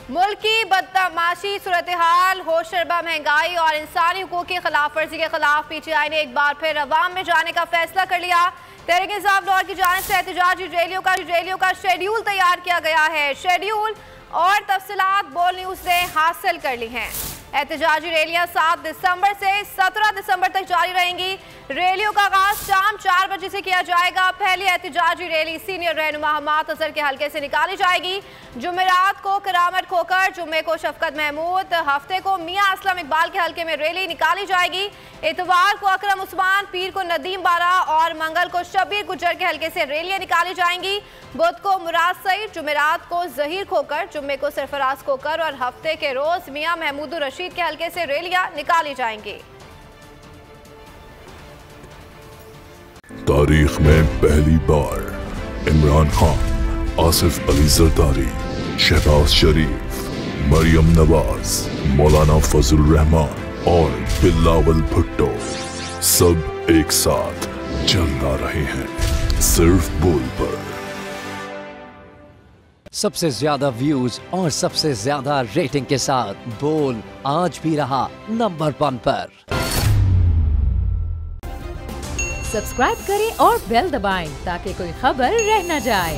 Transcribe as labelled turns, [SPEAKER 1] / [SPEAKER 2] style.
[SPEAKER 1] मुल्क की बदमाशी सूरत हाल, होशरबा महंगाई और इंसानी हुकूक की खिलाफ वर्जी के खिलाफ PTI ने एक बार फिर अवाम में जाने का फैसला कर लिया। तहरीक इंसाफ लाहौर की जानिब से एहतजाजी रैलियों का शेड्यूल तैयार किया गया है। शेड्यूल और तफसीलात बोल न्यूज ने हासिल कर ली हैं। एहतजाजी रैलियां 7 दिसंबर से 17 दिसंबर तक जारी रहेंगी। रैलियों का आगाज शाम 4 बजे से किया जाएगा। पहली एहतजाजी रैली सीनियर रहनुमा हमाद अजहर के हल्के से निकाली जाएगी। जुमेरात को करामत खोकर, जुम्मे को शफकत महमूद, हफ्ते को मियां असलम इकबाल के हल्के में रैली निकाली जाएगी। इतवार को अकरम उस्मान, पीर को नदीम बारा और मंगल को शब्बीर गुज्जर के हल्के से रैलियां निकाली जाएंगी। बुध को मुराद सईद, जुमेरात को जहीर खोकर, जुम्मे को सरफराज खोकर और हफ्ते के रोज मियां महमूद रशीद के हल्के से रैलियां निकाली जाएंगी।
[SPEAKER 2] तारीख में पहली बार इमरान खान, आसिफ अली जरदारी, शहबाज शरीफ, मरियम नवाज, मौलाना फजल रहमान और बिलावल भुट्टो सब एक साथ चल रहे हैं सिर्फ बोल पर।
[SPEAKER 3] सबसे ज्यादा व्यूज और सबसे ज्यादा रेटिंग के साथ बोल आज भी रहा नंबर 1 पर।
[SPEAKER 4] सब्सक्राइब करें और बेल दबाएं ताकि कोई खबर रह न जाए।